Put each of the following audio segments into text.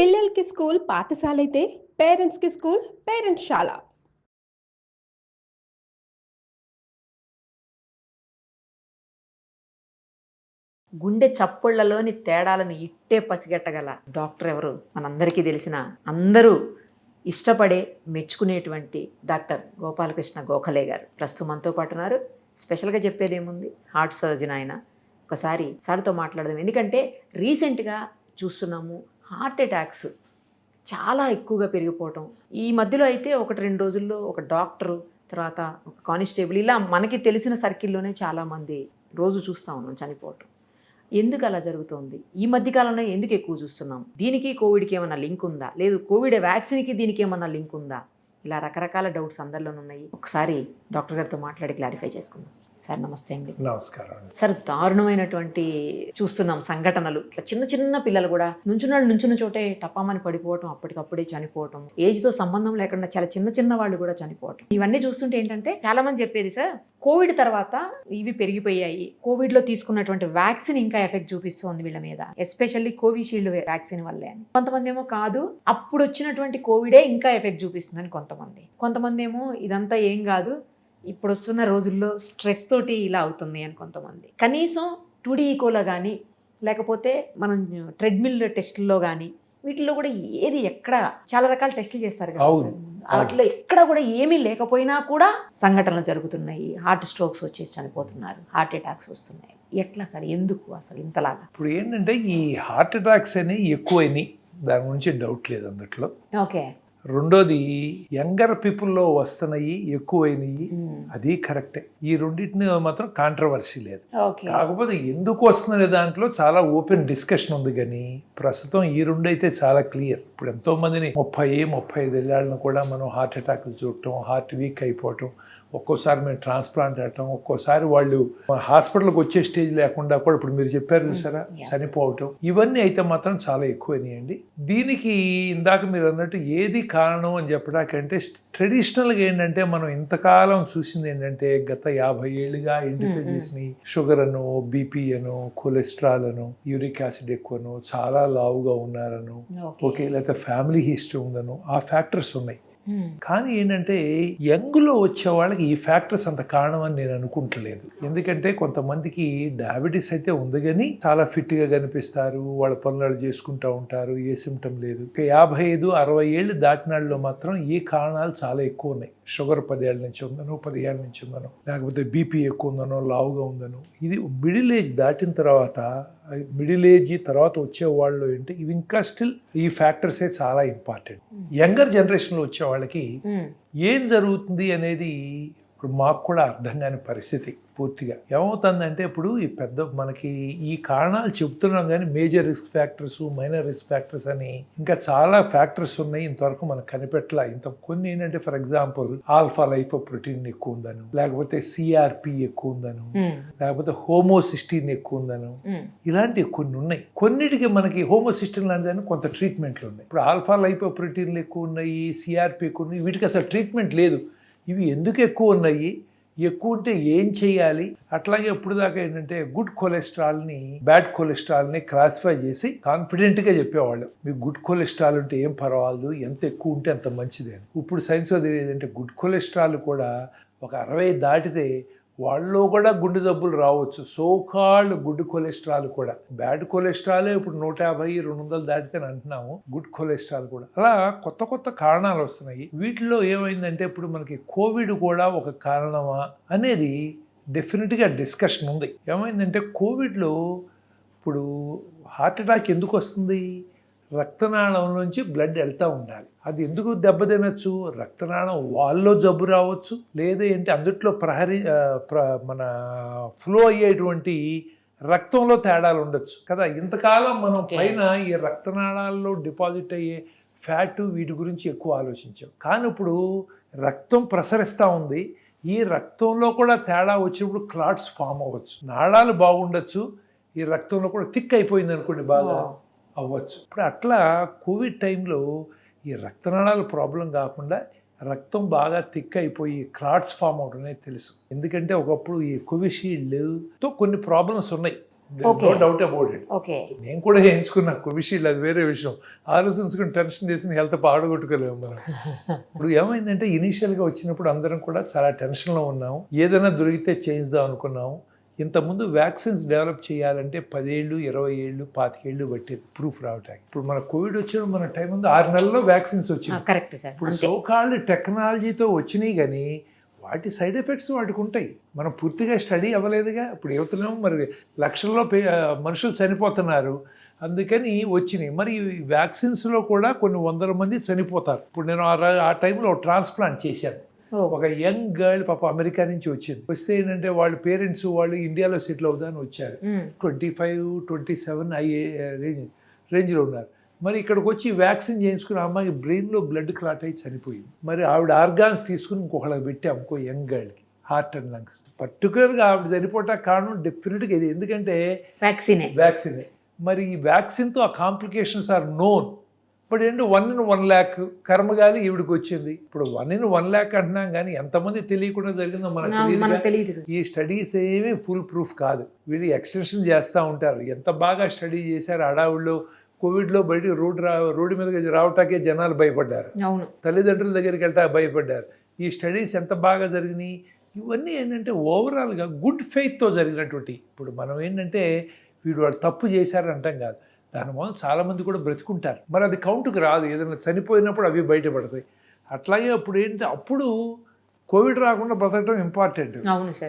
పిల్లలకి స్కూల్ పాఠశాలైతే పేరెంట్స్‌కి స్కూల్ పేరెంట్స్‌శాల. గుండె చప్పుళ్లలోని తేడాలను ఇట్టే పసిగట్టగల డాక్టర్ ఎవరు? మనందరికీ తెలిసిన, అందరూ ఇష్టపడే, మెచ్చుకునేటువంటి డాక్టర్ గోపాలకృష్ణ గోఖలే గారు ప్రస్తుతం మనతో పాటు ఉన్నారు. స్పెషల్గా చెప్పేది ఏముంది, హార్ట్ సర్జన్ ఆయన. ఒకసారి సార్తో మాట్లాడదాం. ఎందుకంటే రీసెంట్గా చూస్తున్నాము హార్ట్ అటాక్స్ చాలా ఎక్కువగా పెరిగిపోవటం. ఈ మధ్యలో అయితే 1-2 రోజుల్లో ఒక డాక్టరు, తర్వాత ఒక కానిస్టేబుల్, ఇలా మనకి తెలిసిన సర్కిల్లోనే చాలామంది రోజు చూస్తూ ఉన్నాం చనిపోవటం. ఎందుకు అలా జరుగుతోంది? ఈ మధ్యకాలంలో ఎందుకు ఎక్కువ చూస్తున్నాం? దీనికి కోవిడ్కి ఏమన్నా లింక్ ఉందా? లేదు కోవిడ్ వ్యాక్సిన్కి దీనికి ఏమన్నా లింక్ ఉందా? ఇలా రకరకాల డౌట్స్ అందరిలోనూ ఉన్నాయి. ఒకసారి డాక్టర్ గారితో మాట్లాడి క్లారిఫై చేసుకుందాం. సార్ నమస్తే అండి. నమస్కారం. సార్, దారుణమైనటువంటి చూస్తున్నాం సంఘటనలు. ఇట్లా చిన్న చిన్న పిల్లలు కూడా నుంచున్న చోటే టపామని పడిపోవటం, అప్పటికప్పుడే చనిపోవటం, ఏజ్తో సంబంధం లేకుండా చాలా చిన్న చిన్న వాళ్ళు కూడా చనిపోవటం. ఇవన్నీ చూస్తుంటే ఏంటంటే చాలా మంది చెప్పేది, సార్ కోవిడ్ తర్వాత ఇవి పెరిగిపోయాయి, కోవిడ్లో తీసుకున్నటువంటి వ్యాక్సిన్ ఇంకా ఎఫెక్ట్ చూపిస్తోంది వీళ్ళ మీద, ఎస్పెషల్లీ కోవిషీల్డ్ వ్యాక్సిన్ వల్లే అని. కొంతమంది ఏమో కాదు, అప్పుడు వచ్చినటువంటి కోవిడే ఇంకా ఎఫెక్ట్ చూపిస్తుందని కొంతమంది ఏమో ఇదంతా ఏం కాదు, ఇప్పుడు వస్తున్న రోజుల్లో స్ట్రెస్ తోటి ఇలా అవుతుంది అని కొంతమంది. కనీసం 2D ఈకోలో కానీ, లేకపోతే మనం ట్రెడ్మిల్ టెస్టుల్లో కానీ, వీటిల్లో కూడా ఏది ఎక్కడ చాలా రకాల టెస్టులు చేస్తారు కదా, వాటిలో ఎక్కడ కూడా ఏమీ లేకపోయినా కూడా సంఘటనలు జరుగుతున్నాయి. హార్ట్ స్ట్రోక్స్ వచ్చేసి చనిపోతున్నారు, హార్ట్ అటాక్స్ వస్తున్నాయి. ఎట్లా సార్, ఎందుకు అసలు ఇంతలాగా? ఇప్పుడు ఏంటంటే ఈ హార్ట్ అటాక్స్ అనేవి ఎక్కువైనాయి, దాని గురించి డౌట్ లేదు అందుట్లో. ఓకే. రెండోది యంగర్ పీపుల్లో వస్తున్నాయి, ఎక్కువైనాయి, అది కరెక్టే. ఈ రెండింటిని మాత్రం కాంట్రవర్సీ లేదు. కాకపోతే ఎందుకు వస్తున్నది దాంట్లో చాలా ఓపెన్ డిస్కషన్ ఉంది. కానీ ప్రస్తుతం ఈ రెండు అయితే చాలా క్లియర్. ఇప్పుడు ఎంతో మందిని 30-35 ఏళ్ళను కూడా మనం హార్ట్ అటాక్లు చూడటం, హార్ట్ వీక్ అయిపోవటం, ఒక్కోసారి మేము ట్రాన్స్ప్లాంట్ అవ్వటం, ఒక్కోసారి వాళ్ళు హాస్పిటల్కి వచ్చే స్టేజ్ లేకుండా కూడా ఇప్పుడు మీరు చెప్పారు చూసారా చనిపోవటం, ఇవన్నీ అయితే మాత్రం చాలా ఎక్కువైనాయండి. దీనికి ఇందాక మీరు అన్నట్టు ఏది కారణం అని చెప్పడానికంటే ట్రెడిషనల్గా ఏంటంటే మనం ఇంతకాలం చూసింది ఏంటంటే గత 50 ఏళ్ళుగా ఐడెంటిఫై చేసిన షుగర్ అను, బీపీ అను, కొలెస్ట్రాల్ అను, యూరిక్ యాసిడ్ ఎక్కువను, చాలా లావుగా ఉన్నారను, ఓకే, లేకపోతే ఫ్యామిలీ హిస్టరీ ఉందను, ఆ ఫ్యాక్టర్స్ ఉన్నాయి. కానీ ఏంటంటే యంగ్లో వచ్చే వాళ్ళకి ఈ ఫ్యాక్టర్స్ అంత కారణం అని నేను అనుకుంటలేదు. ఎందుకంటే కొంతమందికి డయాబెటీస్ అయితే ఉంది కానీ చాలా ఫిట్గా కనిపిస్తారు, వాళ్ళ పనులు చేసుకుంటూ ఉంటారు, ఏ సిమ్టమ్ లేదు. 55-60 ఏళ్ళు దాటినాళ్ళలో మాత్రం ఈ కారణాలు చాలా ఎక్కువ ఉన్నాయి. షుగర్ 10 ఏళ్ళ నుంచి ఉందనో, 10 ఏళ్ళ నుంచి ఉందనో, లేకపోతే బీపీ ఎక్కువ ఉందనో, లావుగా ఉందనో. ఇది మిడిల్ ఏజ్ దాటిన తర్వాత, మిడిల్ ఏజ్ తర్వాత వచ్చే వాళ్ళు ఏంటి, ఇవి ఇంకా స్టిల్ ఈ ఫ్యాక్టర్సే చాలా ఇంపార్టెంట్. యంగర్ జనరేషన్లో వచ్చే వాళ్ళకి ఏం జరుగుతుంది అనేది ఇప్పుడు మాకు కూడా అర్థం కాని పరిస్థితి. పూర్తిగా ఏమవుతుందంటే ఇప్పుడు ఈ మనకి ఈ కారణాలు చెప్తున్నాం కానీ major risk factors, minor risk factors అని ఇంకా చాలా ఫ్యాక్టర్స్ ఉన్నాయి. ఇంతవరకు మనకు కనిపెట్టలా. కొన్ని ఏంటంటే ఫర్ ఎగ్జాంపుల్ ఆల్ఫా లైపోప్రోటీన్ ఎక్కువ ఉందను, లేకపోతే సిఆర్పి ఎక్కువ ఉందను, లేకపోతే హోమోసిస్టిన్ ఎక్కువ ఉందను, ఇలాంటివి కొన్ని ఉన్నాయి. కొన్నిటికి మనకి హోమోసిస్టిన్ లాంటిదని కొంత ట్రీట్మెంట్లు ఉన్నాయి. ఇప్పుడు ఆల్ఫా లైపోప్రోటీన్లు ఎక్కువ ఉన్నాయి, సిఆర్పి ఎక్కువ ఉన్నాయి, వీటికి అసలు ట్రీట్మెంట్ లేదు. ఇవి ఎందుకు ఎక్కువ ఉన్నాయి, ఎక్కువ ఉంటే ఏం చేయాలి? అట్లాగే ఇప్పుడు దాకా ఏంటంటే గుడ్ కొలెస్ట్రాల్ని, బ్యాడ్ కొలెస్ట్రాల్ని క్లాసిఫై చేసి కాన్ఫిడెంట్గా చెప్పేవాళ్ళు, మీకు గుడ్ కొలెస్ట్రాల్ ఉంటే ఏం పర్వాలేదు, ఎంత ఎక్కువ ఉంటే అంత మంచిది అని. ఇప్పుడు సైన్స్ తెలియదంటే గుడ్ కొలెస్ట్రాల్ కూడా ఒక 60 దాటితే వాళ్ళలో కూడా గుండె జబ్బులు రావచ్చు. సోకాల్డ్ గుడ్ కొలెస్ట్రాల్ కూడా. బ్యాడ్ కొలెస్ట్రాల్ ఇప్పుడు 150-200 దాటితే అంటున్నాము, గుడ్ కొలెస్ట్రాల్ కూడా. అలా కొత్త కారణాలు వస్తున్నాయి. వీటిలో ఏమైందంటే ఇప్పుడు మనకి కోవిడ్ కూడా ఒక కారణమా అనేది డెఫినెట్గా డిస్కషన్ ఉంది. ఏమైందంటే కోవిడ్లో ఇప్పుడు హార్ట్ అటాక్ ఎందుకు వస్తుంది, రక్తనాళం నుంచి బ్లడ్ వెళ్తూ ఉండాలి. అది ఎందుకు దెబ్బతినచ్చు, రక్తనాళం వాల్లో జబ్బు రావచ్చు, లేదా ఏంటి అందుట్లో మన ఫ్లో అయ్యేటువంటి రక్తంలో తేడాలు ఉండొచ్చు కదా. ఇంతకాలం మనం పైన ఈ రక్తనాళాల్లో డిపాజిట్ అయ్యే ఫ్యాట్ వీటి గురించి ఎక్కువ ఆలోచించాం. కానీ ఇప్పుడు రక్తం ప్రసరిస్తూ ఉంది, ఈ రక్తంలో కూడా తేడా వచ్చినప్పుడు క్లాట్స్ ఫామ్ అవ్వచ్చు, నాళాలు బాగుండొచ్చు, ఈ రక్తంలో కూడా థిక్ అయిపోయింది అనుకోండి, బాగా అవ్వచ్చు. ఇప్పుడు అట్లా కోవిడ్ టైంలో ఈ రక్తనాళాల ప్రాబ్లం కాకుండా రక్తం బాగా థిక్ అయిపోయి క్లాట్స్ ఫామ్ అవడం తెలుసు. ఎందుకంటే ఒకప్పుడు ఈ కోవిషీల్డ్తో కొన్ని ప్రాబ్లమ్స్ ఉన్నాయి. Okay. No doubt about it. Okay. నేను కూడా వేయించుకున్నా కోవిషీల్డ్, అది వేరే విషయం. ఆలోచించుకుని టెన్షన్ చేసి హెల్త్ పాడగొట్టుకోలేము మనం. ఇప్పుడు ఏమైందంటే ఇనీషియల్గా వచ్చినప్పుడు అందరం కూడా చాలా టెన్షన్లో ఉన్నాం, ఏదైనా దొరికితే చేయిద్దాం అనుకున్నాం. ఇంతకుముందు వ్యాక్సిన్స్ డెవలప్ చేయాలంటే 10 ఏళ్ళు 20 ఏళ్ళు 25 ఏళ్ళు పట్టేది ప్రూఫ్ రావటానికి. ఇప్పుడు మన కోవిడ్ వచ్చిన మన టైం ఉంది 6 నెలల్లో వ్యాక్సిన్స్ వచ్చింది. Correct sir. ఇప్పుడు సోకాల్డ్ టెక్నాలజీతో వచ్చినాయి, కానీ వాటి సైడ్ ఎఫెక్ట్స్ వాటికి ఉంటాయి. మనం పూర్తిగా స్టడీ అవ్వలేదుగా. ఇప్పుడు యువతలేమో మరి లక్షల్లో మనుషులు చనిపోతున్నారు, అందుకని వచ్చినాయి. మరి ఈ వ్యాక్సిన్స్లో కూడా కొన్ని 100 మంది చనిపోతారు. ఇప్పుడు నేను ఆ టైంలో ట్రాన్స్ప్లాంట్ చేశాను. ఒక యంగ్ గర్ల్ పాప అమెరికా నుంచి వచ్చింది. వస్తే ఏంటంటే వాళ్ళ పేరెంట్స్ వాళ్ళు ఇండియాలో సెటిల్ అవుదాని వచ్చారు. 25, 27 అయ్యే రేంజ్లో ఉన్నారు. మరి ఇక్కడికి వచ్చి వ్యాక్సిన్ చేయించుకుని అమ్మాయి బ్రెయిన్లో బ్లడ్ క్లాట్ అయ్యి చనిపోయింది. మరి ఆవిడ ఆర్గాన్స్ తీసుకుని ఇంకొకళ్ళకి పెట్టాం, ఇంకో యంగ్ గర్ల్కి, హార్ట్ అండ్ లంగ్స్. పర్టికులర్గా ఆవిడ చనిపోవటానికి కారణం డెఫినెట్గా ఇది, ఎందుకంటే వ్యాక్సినే. మరి ఈ వ్యాక్సిన్తో ఆ కాంప్లికేషన్స్ ఆర్ నోన్. ఇప్పుడు ఏంటి 1 in 1 lakh కర్మగాలి ఈవిడికి వచ్చింది. ఇప్పుడు 1 in 1 lakh అంటున్నాం, కానీ ఎంతమంది తెలియకుండా జరిగిందో మనకు తెలియదు. ఈ స్టడీస్ ఏమీ ఫుల్ ప్రూఫ్ కాదు. వీళ్ళు ఎక్స్టెన్షన్ చేస్తూ ఉంటారు. ఎంత బాగా స్టడీ చేశారు హడావుల్లో. కోవిడ్లో బయట రోడ్డు మీద రావటాకే జనాలు భయపడ్డారు, తల్లిదండ్రుల దగ్గరికి వెళ్తా భయపడ్డారు. ఈ స్టడీస్ ఎంత బాగా జరిగినాయి. ఇవన్నీ ఏంటంటే ఓవరాల్గా గుడ్ ఫెయిత్తో జరిగినటువంటి. ఇప్పుడు మనం ఏంటంటే వాళ్ళు తప్పు చేశారని అంటాం కాదు, దానివల్ల చాలామంది కూడా బ్రతుకుంటారు. మరి అది కౌంటుకు రాదు, ఏదైనా చనిపోయినప్పుడు అవి బయటపడతాయి. అట్లాగే అప్పుడు ఏంటి, అప్పుడు కోవిడ్ రాకుండా బ్రతకడం ఇంపార్టెంట్.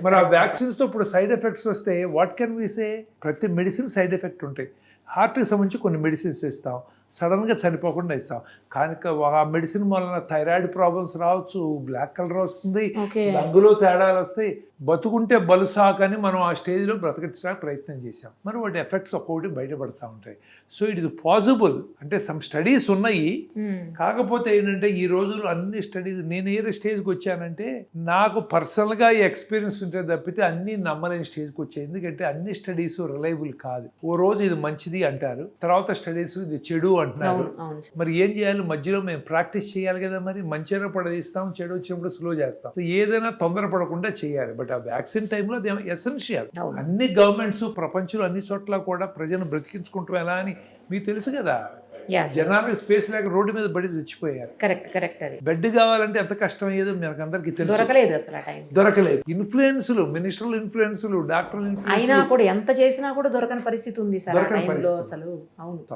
మరి ఆ వ్యాక్సిన్స్తో ఇప్పుడు సైడ్ ఎఫెక్ట్స్ వస్తే వాట్ కెన్ వి సే? ప్రతి మెడిసిన్ సైడ్ ఎఫెక్ట్ ఉంటాయి. హార్ట్కి సంబంధించి కొన్ని మెడిసిన్స్ ఇస్తాం, సడన్గా చనిపోకుండా ఇస్తాం. కానీ ఆ మెడిసిన్ వలన థైరాయిడ్ ప్రాబ్లమ్స్ రావచ్చు, బ్లాక్ కలర్ వస్తుంది, రంగులో తేడాలు వస్తాయి. బతుకుంటే బలుసాకని మనం ఆ స్టేజ్లో బ్రతకడానికి ప్రయత్నం చేసాం. మరి వాటి ఎఫెక్ట్స్ ఒక్కొక్కటి బయటపడుతూ ఉంటాయి. So it is possible. అంటే సమ్ స్టడీస్ ఉన్నాయి, కాకపోతే ఏంటంటే ఈ రోజుల్లో అన్ని స్టడీస్, నేను ఏ స్టేజ్కి వచ్చానంటే నాకు పర్సనల్గా ఈ ఎక్స్పీరియన్స్ ఉంటే తప్పితే అన్నీ నమ్మలేని స్టేజ్కి వచ్చాయి. ఎందుకంటే అన్ని స్టడీస్ రిలయబుల్ కాదు. ఓ రోజు ఇది మంచిది అంటారు, తర్వాత స్టడీస్ ఇది చెడు అంటున్నారు. మరి ఏం చేయాలి? మధ్యలో మేము ప్రాక్టీస్ చేయాలి కదా. మరి మంచిగా పడేస్తాం, చెడు వచ్చినప్పుడు స్లో చేస్తాం. ఏదైనా తొందరపడకుండా చేయాలి. బట్ ఆ వ్యాక్సిన్ టైంలో అది ఎసెన్షియల్. అన్ని గవర్నమెంట్స్ ప్రపంచంలో అన్ని చోట్ల కూడా ప్రజలను బ్రతికించుకుంటూ ఎలా అని మీకు తెలుసు కదా. జనాలు స్పేస్ లేక రోడ్డు మీద బడి తెచ్చిపోయారు. కరెక్ట్. బెడ్ కావాలంటే ఎంత కష్టం అయ్యేదో మనకు అందరికీ తెలుసు. దొరకలేదు. ఇన్ఫ్లుయెన్సులు, మినిస్టర్ల ఇన్ఫ్లుయెన్సులు, డాక్టర్ల అయినా కూడా ఎంత చేసినా కూడా దొరకని పరిస్థితి ఉంది సార్.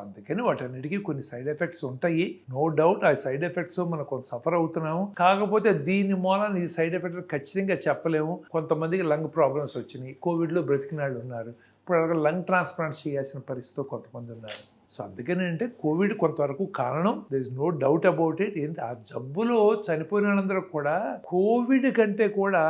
అందుకని వాటన్నిటికీ కొన్ని సైడ్ ఎఫెక్ట్స్ ఉంటాయి, నో డౌట్. ఆ సైడ్ ఎఫెక్ట్స్ మనం కొంత సఫర్ అవుతున్నాము. కాకపోతే దీని మూలాన ఈ సైడ్ ఎఫెక్ట్ ఖచ్చితంగా చెప్పలేము. కొంతమందికి లంగ్ ప్రాబ్లమ్స్ వచ్చినాయి, కోవిడ్లో బ్రతికిన వాళ్ళు ఉన్నారు. ఇప్పుడు లంగ్ ట్రాన్స్ప్లాంట్ చేయాల్సిన పరిస్థితితో కొంతమంది ఉన్నారు. సో అందుకని అంటే కోవిడ్ కొంతవరకు కారణం, there is no doubt about it. ఏంటి ఆ జబ్బులో చనిపోయిన వాళ్ళందరూ కూడా కోవిడ్ కంటే కూడా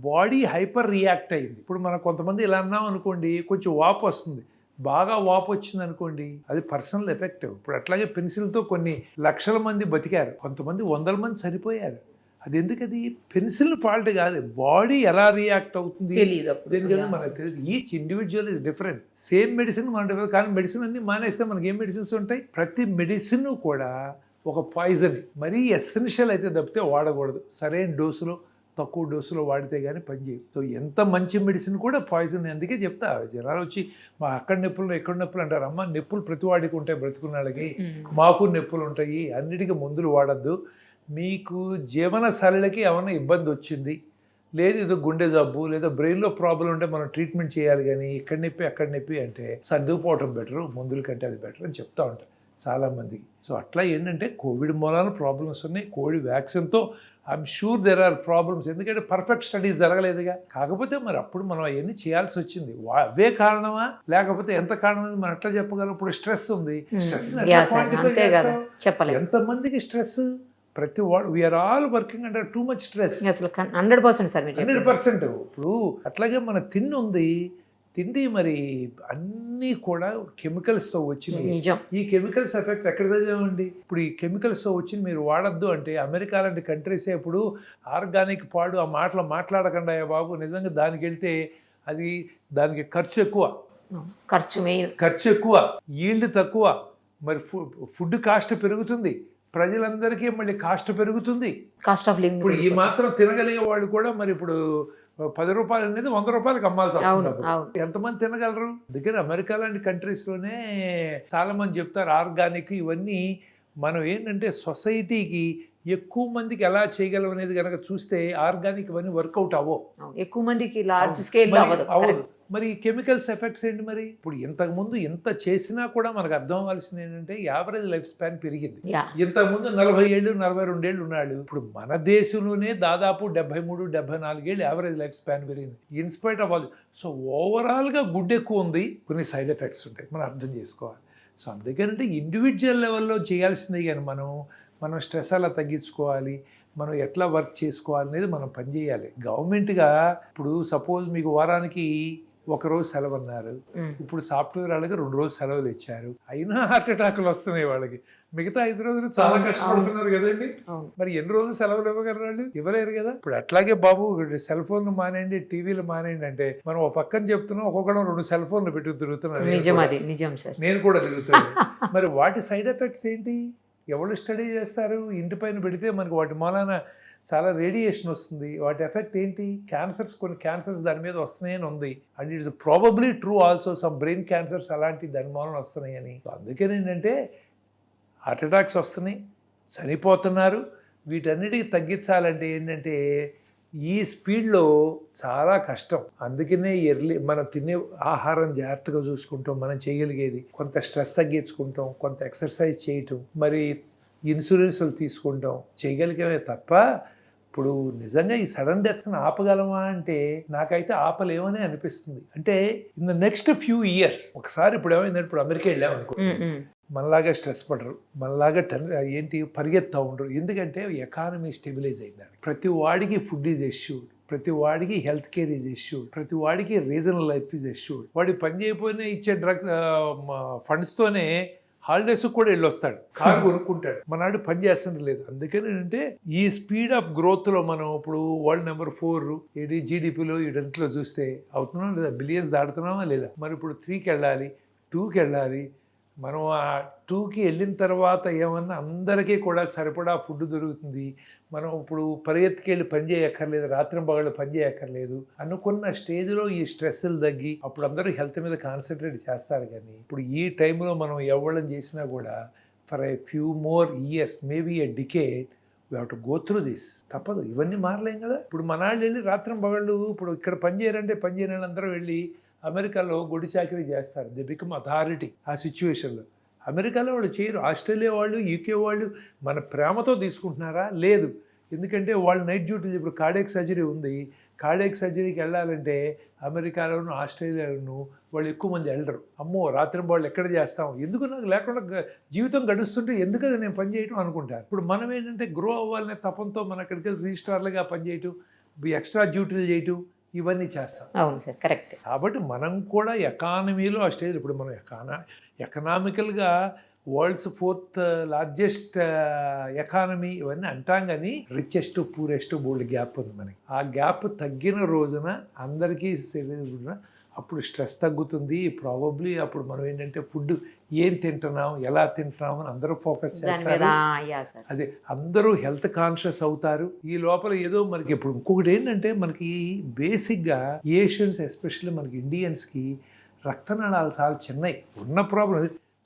బాడీ హైపర్ రియాక్ట్ అయింది. ఇప్పుడు మనం కొంతమంది ఇలా అన్నాం అనుకోండి, కొంచెం వాపు వస్తుంది, బాగా వాపు వచ్చింది అనుకోండి, అది పర్సనల్ ఎఫెక్ట్. ఇప్పుడు అట్లాగే పెన్సిల్తో కొన్ని లక్షల మంది బతికారు, కొంతమంది 100 మంది చనిపోయారు. అది ఎందుకది పెన్సిల్ ఫాల్ట్ కాదు, బాడీ ఎలా రియాక్ట్ అవుతుంది దేనికన్నా మనకు తెలియదు. Each individual is different. Same medicine మన డిఫరెంట్, కానీ మెడిసిన్ అన్ని మానేస్తే మనకి ఏం మెడిసిన్స్ ఉంటాయి? ప్రతి మెడిసిన్ కూడా ఒక పాయిజన్, మరీ ఎసెన్షియల్ అయితే తప్పితే వాడకూడదు. సరైన డోసులో, తక్కువ డోసులో వాడితే కానీ పనిచేయదు. సో ఎంత మంచి మెడిసిన్ కూడా పాయిజన్. అందుకే చెప్తా, జనాలు వచ్చి మా అక్కడ నొప్పులు ఎక్కడ నొప్పులు అంటారు. అమ్మ, నొప్పులు ప్రతి వాడికి ఉంటాయి, బ్రతుకున్న వాళ్ళకి. మాకు నొప్పులు ఉంటాయి. అన్నిటికీ మందులు వాడద్దు. మీకు జీవన శైలికి ఏమైనా ఇబ్బంది వచ్చింది, లేదు ఏదో గుండె జబ్బు లేదా బ్రెయిన్లో ప్రాబ్లం ఉంటే మనం ట్రీట్మెంట్ చేయాలి, కానీ ఇక్కడ నొప్పి అక్కడ నొప్పి అంటే సర్దుకుపోవటం బెటరు, మందుల కంటే అది బెటర్ అని చెప్తా ఉంటారు చాలామందికి. సో అట్లా ఏంటంటే కోవిడ్ మూలాన ప్రాబ్లమ్స్ ఉన్నాయి. కోవిడ్ వ్యాక్సిన్తో I'm sure there are problems, ఎందుకంటే పర్ఫెక్ట్ స్టడీస్ జరగలేదుగా. కాకపోతే మరి అప్పుడు మనం అవన్నీ చేయాల్సి వచ్చింది. అవే కారణమా లేకపోతే ఎంత కారణం మనం ఎట్లా చెప్పగలం? ఇప్పుడు స్ట్రెస్ ఉంది, స్ట్రెస్ ఎంతమందికి స్ట్రెస్? ప్రతి వాడు we are all working under too much stress. 100% sir, 100%. ఇప్పుడు అట్లాగే మన తిండి ఉంది, తిండి మరి అన్నీ కూడా కెమికల్స్తో వచ్చినాయి. ఈ కెమికల్స్ ఎఫెక్ట్ ఎక్కడ చదివామండి? ఇప్పుడు ఈ కెమికల్స్తో వచ్చింది మీరు వాడద్దు అంటే అమెరికా లాంటి కంట్రీసే ఇప్పుడు ఆర్గానిక్ పాడు ఆ మాటలు మాట్లాడకుండా బాబు, నిజంగా దానికి వెళ్తే అది దానికి ఖర్చు ఎక్కువ, ఈల్డ్ తక్కువ, మరి ఫుడ్ కాస్ట్ పెరుగుతుంది, ప్రజలందరికీ మళ్ళీ కాస్ట్ పెరుగుతుంది, కాస్ట్ ఆఫ్ లివింగ్. ఇప్పుడు ఈ మాత్రం తినగలిగే వాళ్ళు కూడా మరి ఇప్పుడు రూపాయలు అనేది 100 రూపాయలకి అమ్మాల్సి వస్తుంది అవును అప్పుడు. అవును ఎంతమంది తినగలరు? అందుకని అమెరికా లాంటి కంట్రీస్లోనే చాలా మంది చెప్తారు ఆర్గానిక్ ఇవన్నీ. మనం ఏంటంటే సొసైటీకి ఎక్కువ మందికి ఎలా చేయగలం అనేది కనుక చూస్తే ఆర్గానిక్ ఇవన్నీ వర్కౌట్ అవ్వవు. అవును. ఎక్కువ మందికి లార్జ్ స్కేల్ మరి అవ్వదు. అవ్వదు. మరి కెమికల్స్ ఎఫెక్ట్స్ ఏంటి? మరి ఇప్పుడు ఇంతకుముందు ఎంత చేసినా కూడా మనకు అర్థం అవ్వాల్సింది ఏంటంటే యావరేజ్ లైఫ్ స్పాన్ పెరిగింది. యా ఇంతకుముందు 40 ఏళ్ళు 42 ఏళ్ళు ఉన్నాడు. ఇప్పుడు మన దేశంలోనే దాదాపు 73 74 ఏళ్ళు యావరేజ్ లైఫ్ స్పాన్ పెరిగింది ఇన్స్పైట్ ఆఫ్ ఆల్. సో ఓవరాల్గా గుడ్ ఎక్కువ ఉంది, కొన్ని సైడ్ ఎఫెక్ట్స్ ఉంటాయి, మనం అర్థం చేసుకోవాలి. సో అందుకనంటే ఇండివిజువల్ లెవెల్లో చేయాల్సిందే కానీ మనం స్ట్రెస్ అలా తగ్గించుకోవాలి, మనం ఎట్లా వర్క్ చేసుకోవాలి అనేది మనం పనిచేయాలి. గవర్నమెంట్గా ఇప్పుడు సపోజ్ మీకు వారానికి 1 రోజు సెలవు అన్నారు, ఇప్పుడు సాఫ్ట్వేర్ వాళ్ళకి 2 రోజులు సెలవులు ఇచ్చారు, అయినా హార్ట్ అటాక్లు వస్తున్నాయి వాళ్ళకి. మిగతా 5 రోజులు చాలా కష్టపడుతున్నారు కదండి. మరి ఎన్ని రోజులు సెలవులు ఇవ్వగలరు? వాళ్ళు ఇవ్వలేరు కదా. ఇప్పుడు అట్లాగే బాబు సెల్ ఫోన్లు మానేయండి, టీవీలు మానేయండి అంటే మనం ఒక పక్కన చెప్తున్నాం, ఒక్కొక్కడం 2 సెల్ ఫోన్లు పెట్టి తిరుగుతున్నాను. నిజం, అది నిజం సార్. నేను కూడా తిరుగుతున్నాను. మరి వాటి సైడ్ ఎఫెక్ట్స్ ఏంటి? ఎవరు స్టడీ చేస్తారు? ఇంటి పైన పెడితే మనకి వాటి మూలాన చాలా రేడియేషన్ వస్తుంది. వాటి ఎఫెక్ట్ ఏంటి? క్యాన్సర్స్, కొన్ని క్యాన్సర్స్ దాని మీద వస్తున్నాయని ఉంది. And it's probably true also, some brain cancers అలాంటి దాని మూలన వస్తున్నాయని. అందుకని ఏంటంటే హార్ట్ అటాక్స్ వస్తున్నాయి, చనిపోతున్నారు. వీటన్నిటికి తగ్గించాలంటే ఏంటంటే ఈ స్పీడ్లో చాలా కష్టం. అందుకనే మనం తినే ఆహారం జాగ్రత్తగా చూసుకుంటాం, మనం చేయగలిగేది కొంత స్ట్రెస్ తగ్గించుకుంటాం, కొంత ఎక్సర్సైజ్ చేయటం, మరి ఇన్సూరెన్స్లు తీసుకుంటాం, చేయగలిగేవే తప్ప ఇప్పుడు నిజంగా ఈ సడన్ డెత్ని ఆపగలమా అంటే నాకైతే ఆపలేమని అనిపిస్తుంది. అంటే in the next few years ఒకసారి ఇప్పుడు ఏమైందంటే, ఇప్పుడు అమెరికా వెళ్ళామనుకో, మనలాగా స్ట్రెస్ పడరు, మనలాగా పరిగెత్తా ఉండరు. ఎందుకంటే ఎకానమీ స్టెబిలైజ్ అయిందండి. ప్రతి వాడికి ఫుడ్ ఈజ్ ఎష్యూడ్, ప్రతి వాడికి హెల్త్ కేర్ ఈజ్ ఎష్యూడ్, ప్రతి వాడికి రీజనల్ లైఫ్ ఈజ్ ఎష్యూడ్. వాడి పని చేయకపోయినా ఇచ్చే ఫండ్స్తోనే హాలిడేస్ కూడా వెళ్ళొస్తాడు, కారు కొనుక్కుంటాడు. మనాడు పని చేస్తుంటే లేదు. అందుకని అంటే ఈ స్పీడ్ ఆఫ్ గ్రోత్లో మనం ఇప్పుడు వరల్డ్ నెంబర్ 4 ఏది జీడిపిలో వీటంట్లో చూస్తే అవుతున్నాం లేదా? బిలియన్స్ దాడుతున్నామా లేదా? మరి ఇప్పుడు 3కి వెళ్ళాలి, 2కి వెళ్ళాలి. మనం ఆ 2కి వెళ్ళిన తర్వాత ఏమన్నా అందరికీ కూడా సరిపడా ఫుడ్ దొరుకుతుంది. మనం ఇప్పుడు పరిగెత్తుకెళ్ళి పని చేయక్కర్లేదు, రాత్రింబగళ్ళు పని చేయక్కర్లేదు అనుకున్న స్టేజ్లో ఈ స్ట్రెస్లు తగ్గి అప్పుడు అందరూ హెల్త్ మీద కాన్సన్ట్రేట్ చేస్తారు. కానీ ఇప్పుడు ఈ టైంలో మనం ఎవళ్ళని చేసినా కూడా for a few more years, maybe a decade, we have to go through this. తప్పదు, ఇవన్నీ మారలేం కదా. ఇప్పుడు మనాళ్ళు వెళ్ళి రాత్రింబగళ్ళు ఇప్పుడు ఇక్కడ పని చేయరంటే పని చేయని వాళ్ళందరూ వెళ్ళి అమెరికాలో గొడ్డు చాకరీ చేస్తారు. దే బికమ్ అథారిటీ ఆ సిచ్యువేషన్లో. అమెరికాలో వాళ్ళు చేయరు. ఆస్ట్రేలియా వాళ్ళు, యూకే వాళ్ళు మన ప్రేమతో తీసుకుంటున్నారా? లేదు. ఎందుకంటే వాళ్ళు నైట్ డ్యూటీలు, ఇప్పుడు కార్డియాక్ సర్జరీ ఉంది, కార్డియాక్ సర్జరీకి వెళ్ళాలంటే అమెరికాలోను ఆస్ట్రేలియాలోను వాళ్ళు ఎక్కువ మంది వెళ్ళరు. అమ్మో రాత్రింబళ్ళు ఎక్కడ చేస్తాం, ఎందుకు నాకు లేకుండా జీవితం గడుస్తుంటే ఎందుకని నేను పని చేయటం అనుకుంటారు. ఇప్పుడు మనం ఏంటంటే గ్రో అవ్వాలనే తపంతో మన అక్కడికి వెళ్ళి రిజిస్ట్రార్లుగా పనిచేయటం, ఎక్స్ట్రా డ్యూటీలు చేయటం, ఇవన్నీ చేస్తాం. అవును సార్, కరెక్ట్. కాబట్టి మనం కూడా ఎకానమీలో ఆ స్టేజ్, ఇప్పుడు మనం ఎకనామికల్గా వరల్డ్స్ 4th లార్జెస్ట్ ఎకానమీ ఇవన్నీ అంటాం, కానీ రిచెస్ట్ పూరెస్ట్ బోల్డ్ గ్యాప్ ఉంది మనకి. ఆ గ్యాప్ తగ్గిన రోజున అందరికీ అప్పుడు స్ట్రెస్ తగ్గుతుంది. ప్రాబబ్లీ అప్పుడు మనం ఏంటంటే ఫుడ్ ఏం తింటున్నాం, ఎలా తింటున్నాం అని అందరూ ఫోకస్ చేస్తారు. అదే అందరూ హెల్త్ కాన్షియస్ అవుతారు. ఈ లోపల ఏదో మనకి ఇప్పుడు ఇంకొకటి ఏంటంటే మనకి బేసిక్గా ఏషియన్స్, ఎస్పెషల్లీ మనకి ఇండియన్స్కి రక్తనాళాలు చాలా చిన్నవి. ఉన్న ప్రాబ్లం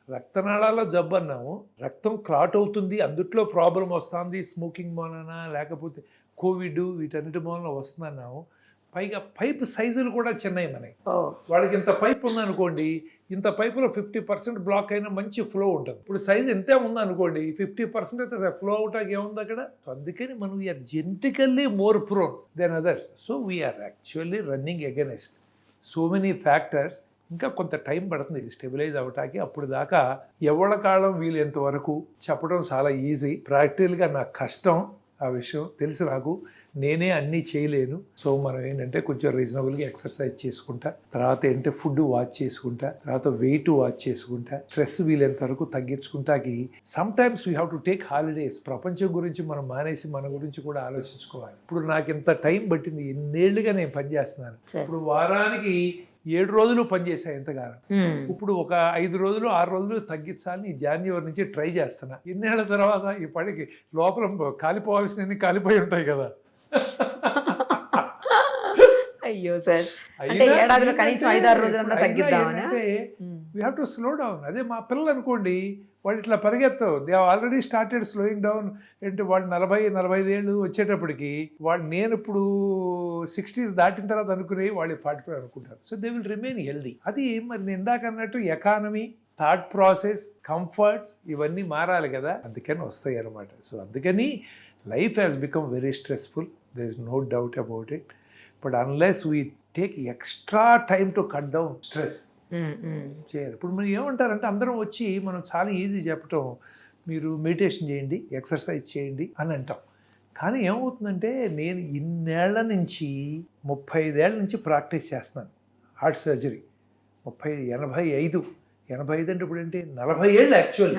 రక్తనాళాల్లో జబ్బు అన్నాము, రక్తం క్లాట్ అవుతుంది, అందుట్లో ప్రాబ్లం వస్తుంది, స్మోకింగ్ మూలన లేకపోతే కోవిడ్ వీటన్నిటి మూలన వస్తుందన్నాము. పైగా పైప్ సైజులు కూడా చిన్నవి మనకి. వాళ్ళకి ఇంత పైప్ ఉందనుకోండి, ఇంత పైపులో 50% బ్లాక్ అయినా మంచి ఫ్లో ఉంటుంది. ఇప్పుడు సైజ్ ఎంతే ఉందనుకోండి, 50% అయితే ఫ్లో అవటానికి ఏముంది అక్కడ. సో అందుకని మనం we are genetically more prone than others. So we are actually running against so many factors. ఇంకా కొంత టైం పడుతుంది స్టెబిలైజ్ అవ్వటానికి. అప్పుడు దాకా ఎవరి కాలం వీలైనంత వరకు చెప్పడం చాలా ఈజీ. ప్రాక్టికల్గా నాకు కష్టం ఆ విషయం తెలుసు, నాకు నేనే అన్నీ చేయలేను. సో మనం ఏంటంటే కొంచెం రీజనబుల్గా ఎక్సర్సైజ్ చేసుకుంటా, తర్వాత ఏంటంటే ఫుడ్ వాచ్ చేసుకుంటా, తర్వాత వెయిట్ వాచ్ చేసుకుంటా, స్ట్రెస్ వీలైనంత వరకు తగ్గించుకుంటాకి sometimes we have to take holidays. ప్రపంచం గురించి మనం మానేసి మన గురించి కూడా ఆలోచించుకోవాలి. ఇప్పుడు నాకు ఇంత టైం పట్టింది, ఎన్నేళ్లుగా నేను పనిచేస్తున్నాను. ఇప్పుడు వారానికి 7 రోజులు పనిచేసాను ఎంతగానో. ఇప్పుడు ఒక 5 రోజులు 6 రోజులు తగ్గించాలని జనవరి నుంచి ట్రై చేస్తున్నా. ఎన్నేళ్ల తర్వాత ఈ పనికి లోపల కాలిపోవాల్సినవి కాలిపోయి ఉంటాయి కదా. అయ్యో సార్, అంటే ఏడాదిలో కనీసం 5-6 రోజులన్నా తగ్గిద్దామనా? We have to slow down. అదే మా పిల్లలు అనుకోండి, వాళ్ళు ఇట్లా పరిగెత్తవు, they already started slowing down. అంటే వాళ్ళు 40-45 ఏళ్ళు వచ్చేటప్పటికి నేను ఇప్పుడు 60s దాటిన తర్వాత అనుకుని వాళ్ళు 45 అనుకుంటారు. So they will remain healthy. అది మరి నేను ఇందాక అన్నట్టు ఎకానమీ, థాట్ ప్రాసెస్, కంఫర్ట్స్ ఇవన్నీ మారాలి కదా, అందుకని వస్తాయి అన్నమాట. సో అందుకని life has become very stressful, there is no doubt about it. But unless we take extra time to cut down stress చేయాలి. ఇప్పుడు మీరు ఏమంటారంటే అందరం వచ్చి మనం చాలా ఈజీ చెప్పటం, మీరు మెడిటేషన్ చేయండి, ఎక్సర్సైజ్ చేయండి అని అంటాం. కానీ ఏమవుతుందంటే నేను ఇన్నేళ్ల నుంచి 35 ఏళ్ళ నుంచి ప్రాక్టీస్ చేస్తున్నాను హార్ట్ సర్జరీ. 85 అంటే ఇప్పుడు ఏంటి 40 ఏళ్ళు, యాక్చువల్లీ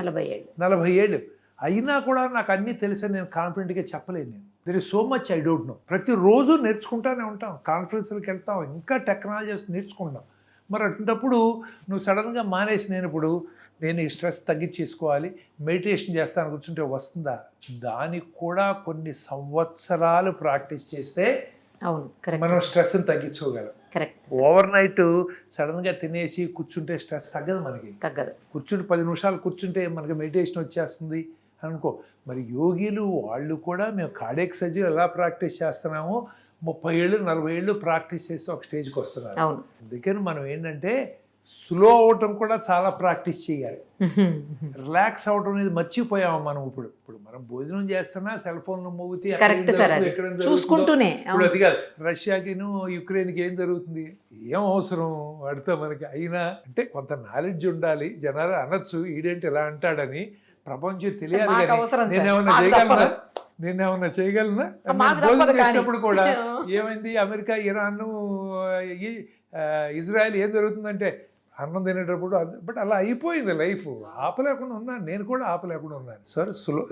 40 ఏళ్ళు అయినా కూడా నాకు అన్నీ తెలుసని నేను కాన్ఫిడెంట్గా చెప్పలేను. నేను there is so much I don't know. ప్రతిరోజు నేర్చుకుంటానే ఉంటాం, కాన్ఫరెన్స్లకు వెళ్తాం, ఇంకా టెక్నాలజీస్ నేర్చుకుంటాం. మరి అటువంటిప్పుడు నువ్వు సడన్గా మానేసి నేను ఈ స్ట్రెస్ తగ్గించేసుకోవాలి, మెడిటేషన్ చేస్తాను కూర్చుంటే వస్తుందా? దానికి కూడా కొన్ని సంవత్సరాలు ప్రాక్టీస్ చేస్తే అవును, మనం స్ట్రెస్ని తగ్గించుకోగలం. ఓవర్ నైట్ సడన్గా తినేసి కూర్చుంటే స్ట్రెస్ తగ్గదు, మనకి తగ్గదు. కూర్చుంటే 10 నిమిషాలు కూర్చుంటే మనకి మెడిటేషన్ వచ్చేస్తుంది అనుకో. మరి యోగిలు వాళ్ళు కూడా మేము కార్డియాక్ సర్జరీ ఎలా ప్రాక్టీస్ చేస్తున్నామో 30 ఏళ్ళు 40 ఏళ్ళు ప్రాక్టీస్ చేసి ఒక స్టేజ్కి వస్తున్నారు. అందుకని మనం ఏంటంటే స్లో అవటం కూడా చాలా ప్రాక్టీస్ చేయాలి. రిలాక్స్ అవటం అనేది మర్చిపోయాము మనం. ఇప్పుడు మనం భోజనం చేస్తున్నా సెల్ ఫోన్ మోగితే చూసుకుంటూనే, ఇప్పుడు అది కాదు, రష్యాకిను యుక్రెయిన్కి ఏం జరుగుతుంది ఏం అవసరం వాడితో మనకి. అయినా అంటే కొంత నాలెడ్జ్ ఉండాలి, జనాలు అనొచ్చు ఈడేంటి ఇలా అంటాడని, ప్రపంచం తెలియాలి. నేనేమన్నా చేయగలనా? భోజనం చేసినప్పుడు కూడా ఏమైంది, అమెరికా, ఇరాన్, ఇజ్రాయెల్ ఏం జరుగుతుందంటే అన్నం తినేటప్పుడు బట్ అలా అయిపోయింది లైఫ్. ఆపలేకుండా ఉన్నాను, నేను కూడా ఆపలేకుండా ఉన్నాను. సార్